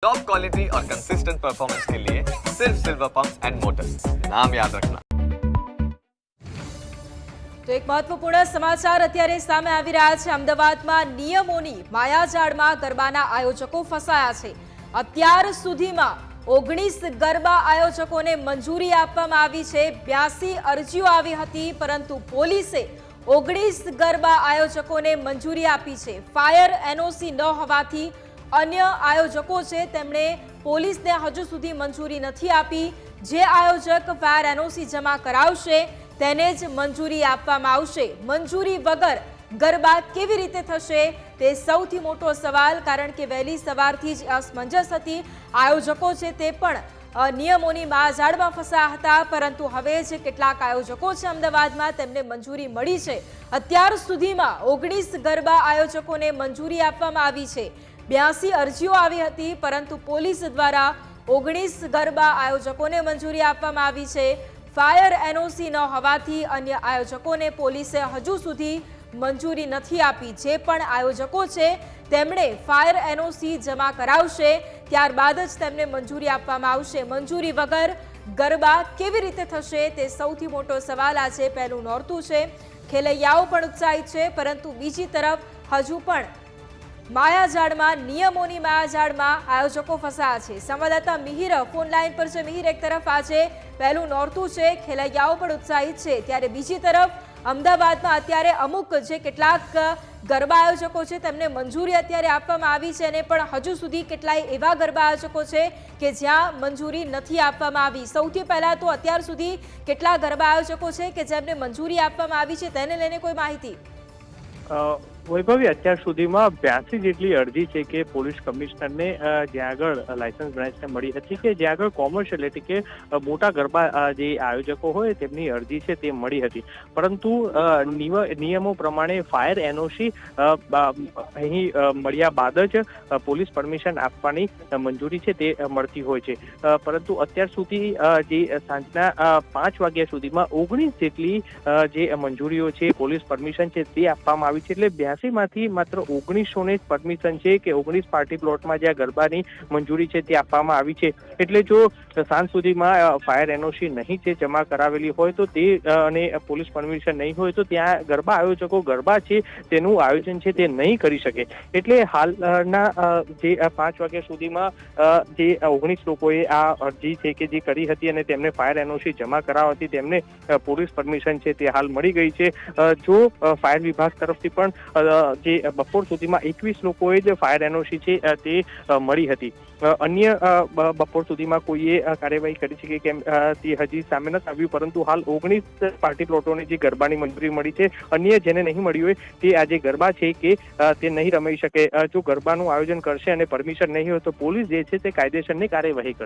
Top quality और consistent performance के लिए सिर्फ सिल्वर पंप्स एंड मोटर्स, नाम याद रखना। તો એક મહત્વપૂર્ણ સમાચાર અત્યારે સામે આવી રહ્યા છે। અમદાવાદમાં નિયમોની માયાજાળમાં ગરબાના આયોજકો ફસાયા છે। અત્યાર સુધીમાં 19 ગરબા આયોજકોને મંજૂરી આપવામાં આવી છે। 82 અરજીઓ આવી હતી, પરંતુ પોલીસે 19 ગરબા આયોજકોને મંજૂરી આપી છે। ફાયર એનઓસી ન હોવાથી અન્ય આયોજકો છે તેમણે પોલીસને હજુ સુધી મંજૂરી નથી આપી। જે આયોજક ફાયર એનઓસી જમા કરાવશે તેને જ મંજૂરી આપવામાં આવશે। મંજૂરી વગર ગરબા કેવી રીતે થશે તે સૌથી મોટો સવાલ, કારણ કે વહેલી સવારથી જ અસમંજસ હતી। આયોજકો છે તે પણ નિયમોની માયાજાળમાં ફસાયા હતા, પરંતુ હવે જે કેટલાક આયોજકો છે અમદાવાદમાં તેમને મંજૂરી મળી છે। અત્યાર સુધીમાં 19 ગરબા આયોજકોને મંજૂરી આપવામાં આવી છે। 82 અરજીઓ આવી હતી, પરંતુ પોલીસ દ્વારા 19 ગરબા આયોજકોને મંજૂરી આપવામાં આવી છે। ફાયર એનઓસી ન હોવાથી અન્ય આયોજકોને પોલીસે હજુ સુધી મંજૂરી નથી આપી। જે પણ આયોજકો છે તેમણે ફાયર એનઓસી જમા કરાવશે, ત્યારબાદ જ તેમને મંજૂરી આપવામાં આવશે। મંજૂરી વગર ગરબા કેવી રીતે થશે તે સૌથી મોટો સવાલ આજે પહેલું નોરતું છે। ખેલૈયાઓ પણ ઉત્સાહિત છે, પરંતુ બીજી તરફ હજુ પણ માયાજાળમાં, નિયમોની માયાજાળમાં આયોજકો ફસાયા છે। સંવાદદાતા મિહિર ફોન લાઈન પર છે। મિહિર, એક તરફ આજે પહેલું નોરતું છે, ખેલૈયાઓ પણ ઉત્સાહિત છે, ત્યારે બીજી તરફ અમદાવાદમાં અત્યારે અમુક જે કેટલાક ગરબા આયોજકો છે તેમને મંજૂરી અત્યારે આપવામાં આવી છે, અને પણ હજુ સુધી કેટલાય એવા ગરબા આયોજકો છે કે જ્યાં મંજૂરી નથી આપવામાં આવી। સૌથી પહેલા તો અત્યાર સુધી કેટલા ગરબા આયોજકો છે કે જેમને મંજૂરી આપવામાં આવી છે તેને લઈને કોઈ માહિતી? વૈભવી, અત્યાર સુધીમાં 82 જેટલી અરજી છે કે પોલીસ કમિશનરને જ્યાં આગળ લાયસન્સ બ્રાન્ચને મળી હતી કે જ્યાં આગળ કોમર્શિયલ એટલે કે મોટા ગરબા જે આયોજકો હોય તેમની અરજી છે તે મળી હતી, પરંતુ નિયમો પ્રમાણે ફાયર એનઓસી અહીં મળ્યા બાદ જ પોલીસ પરમિશન આપવાની મંજૂરી છે તે મળતી હોય છે। પરંતુ અત્યાર સુધી જે સાંજના 5 વાગ્યા સુધીમાં 19 જેટલી જે મંજૂરીઓ છે, પોલીસ પરમિશન છે તે આપવામાં આવી છે। એટલે 82 માંથી માત્ર 1900 જ પરમિશન છે કે 19 પાર્ટી પ્લોટમાં જ્યાં ગરબાની મંજૂરી છે તે આપવામાં આવી છે। એટલે જો સાંજ સુધીમાં ફાયર એનઓસી નહીં છે જમા કરાવેલી હોય તો તે અને પોલીસ પરમિશન નહીં હોય તો ત્યાં ગરબા આયોજકો ગરબા છે તેનું આયોજન છે તે નહીં કરી શકે। એટલે હાલના જે 5 વાગ્યા સુધીમાં જે 19 લોકોએ આ અરજી છે કે જે કરી હતી અને તેમને ફાયર એનઓસી જમા કરાવી હતી તેમને પોલીસ પરમિશન છે તે હાલ મળી ગઈ છે। જો ફાયર વિભાગ તરફથી પણ જે બપોર સુધીમાં 21 લોકોએ જ ફાયર એનઓસી છે તે મળી હતી। અન્ય બપોર સુધીમાં કોઈએ કાર્યવાહી કરી છે કે કેમ તે હજી સામે નથી આવ્યું, પરંતુ હાલ 19 પાર્ટી પ્લોટોની જે ગરબાની મંજૂરી મળી છે। અન્ય જેને નહીં મળી હોય તે આજે ગરબા છે કે તે નહીં રમાઈ શકે। જો ગરબાનું આયોજન કરશે અને પરમિશન નહીં હોય તો પોલીસ જે છે તે કાયદેસરની કાર્યવાહી કરશે।